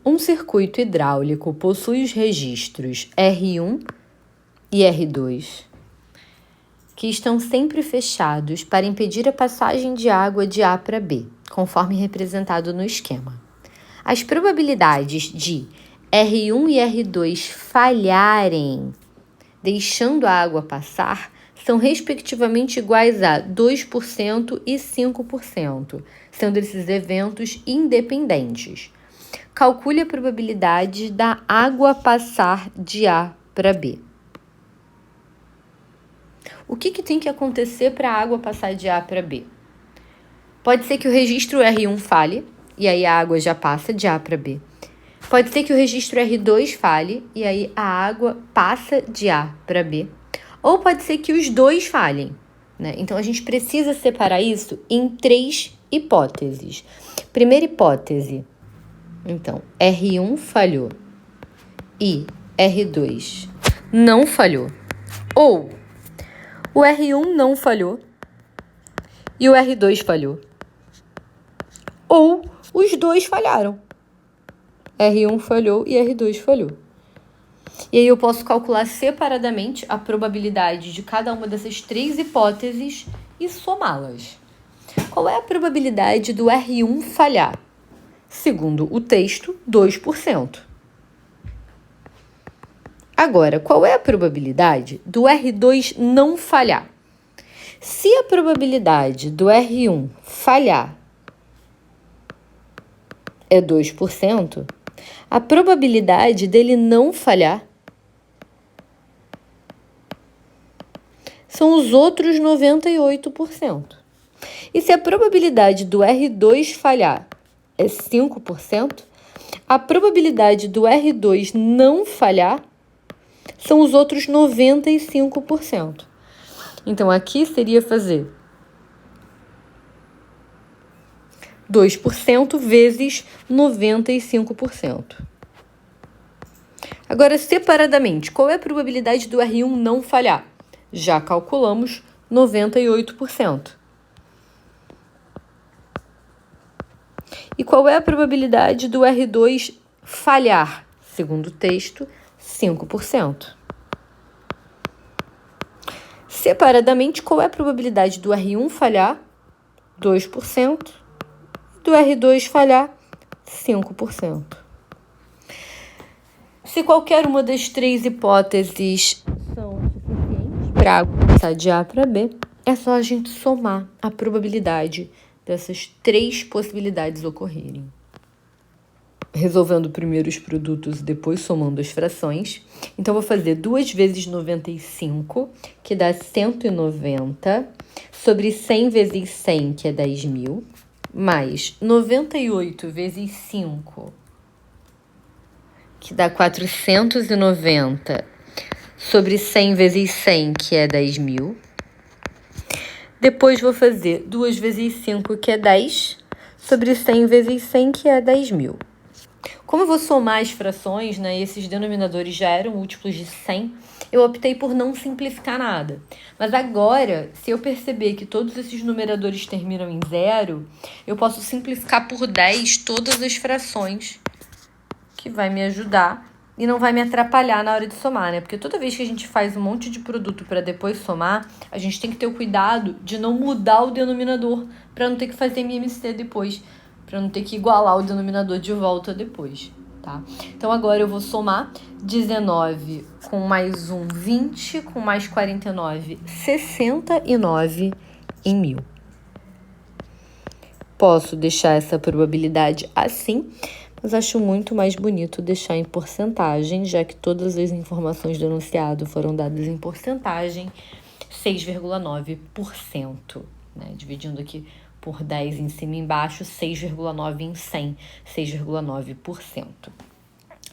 Um circuito hidráulico possui os registros R1 e R2, que estão sempre fechados para impedir a passagem de água de A para B, conforme representado no esquema. As probabilidades de R1 e R2 falharem, deixando a água passar, são respectivamente iguais a 2% e 5%, sendo esses eventos independentes. Calcule a probabilidade da água passar de A para B. O que tem que acontecer para a água passar de A para B? Pode ser que o registro R1 falhe, e aí a água já passa de A para B. Pode ser que o registro R2 falhe, e aí a água passa de A para B. Ou pode ser que os dois falhem, né? Então, a gente precisa separar isso em 3 hipóteses. Primeira hipótese, então, R1 falhou e R2 não falhou. Ou o R1 não falhou e o R2 falhou. Ou os dois falharam. R1 falhou e R2 falhou. E aí eu posso calcular separadamente a probabilidade de cada uma dessas 3 hipóteses e somá-las. Qual é a probabilidade do R1 falhar? Segundo o texto, 2%. Agora, qual é a probabilidade do R2 não falhar? Se a probabilidade do R1 falhar é 2%, a probabilidade dele não falhar são os outros 98%. E se a probabilidade do R2 falhar é 5%, a probabilidade do R2 não falhar são os outros 95%. Então, aqui seria fazer 2% vezes 95%. Agora, separadamente, qual é a probabilidade do R1 não falhar? Já calculamos 98%. E qual é a probabilidade do R2 falhar? Segundo o texto, 5%. Separadamente, qual é a probabilidade do R1 falhar? 2%. E do R2 falhar? 5%. Se qualquer uma das 3 hipóteses são suficientes para a água passar de A para B, é só a gente somar a probabilidade dessas 3 possibilidades ocorrerem. Resolvendo primeiro os produtos e depois somando as frações. Então, vou fazer 2 vezes 95, que dá 190, sobre 100 vezes 100, que é 10.000, mais 98 vezes 5, que dá 490, sobre 100 vezes 100, que é 10.000. Depois, vou fazer 2 vezes 5, que é 10, sobre 100 vezes 100, que é 10.000. Como eu vou somar as frações, né, e esses denominadores já eram múltiplos de 100, eu optei por não simplificar nada. Mas agora, se eu perceber que todos esses numeradores terminam em 0, eu posso simplificar por 10 todas as frações, que vai me ajudar e não vai me atrapalhar na hora de somar, né? Porque toda vez que a gente faz um monte de produto para depois somar, a gente tem que ter o cuidado de não mudar o denominador para não ter que fazer MMC depois, para não ter que igualar o denominador de volta depois, tá? Então, agora eu vou somar 19 com mais 1, 20, com mais 49, 69 em 1.000. Posso deixar essa probabilidade assim, mas acho muito mais bonito deixar em porcentagem, já que todas as informações do enunciado foram dadas em porcentagem, 6,9%, né? Dividindo aqui por 10 em cima e embaixo, 6,9 em 100, 6,9%.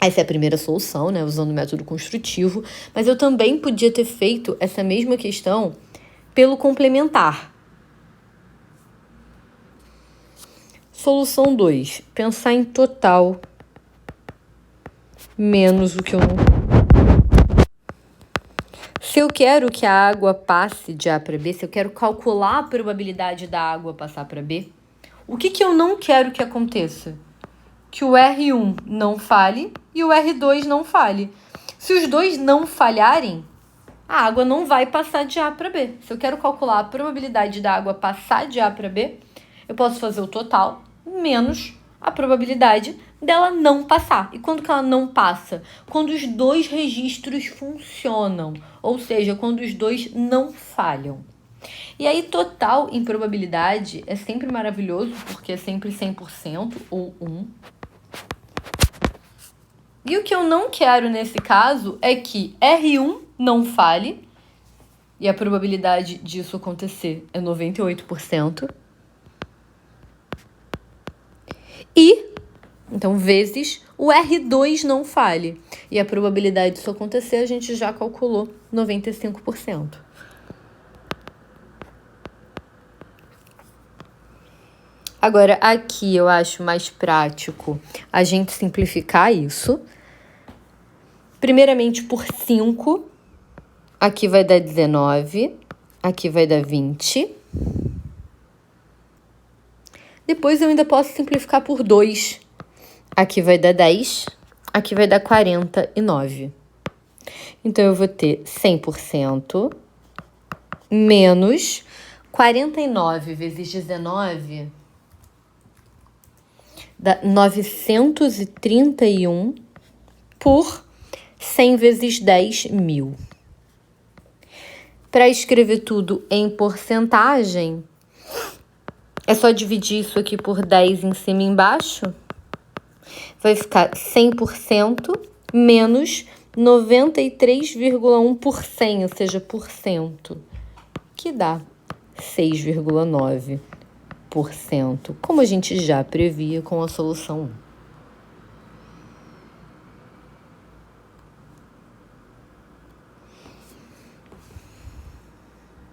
Essa é a primeira solução, né, usando o método construtivo, mas eu também podia ter feito essa mesma questão pelo complementar. Solução 2, pensar em total menos o que eu não... Se eu quero que a água passe de A para B, se eu quero calcular a probabilidade da água passar para B, o que eu não quero que aconteça? que o R1 não fale e o R2 não fale. Se os dois não falharem, a água não vai passar de A para B. Se eu quero calcular a probabilidade da água passar de A para B, eu posso fazer o total menos a probabilidade dela não passar. E quando que ela não passa? Quando os dois registros funcionam, ou seja, quando os dois não falham. E aí, total em probabilidade é sempre maravilhoso, porque é sempre 100% ou 1. E o que eu não quero nesse caso é que R1 não fale, e a probabilidade disso acontecer é 98%. Então, vezes o R2 não fale. E a probabilidade disso acontecer, a gente já calculou 95%. Agora, aqui eu acho mais prático a gente simplificar isso. Primeiramente por 5. Aqui vai dar 19. Aqui vai dar 20. Depois eu ainda posso simplificar por 2. Aqui vai dar 10. Aqui vai dar 49. Então, eu vou ter 100% menos 49 vezes 19 dá 931 por 100 vezes 10 mil. Para escrever tudo em porcentagem, é só dividir isso aqui por 10 em cima e embaixo. Vai ficar 100% menos 93,1 por 100, ou seja, por cento, que dá 6,9%, como a gente já previa com a solução 1.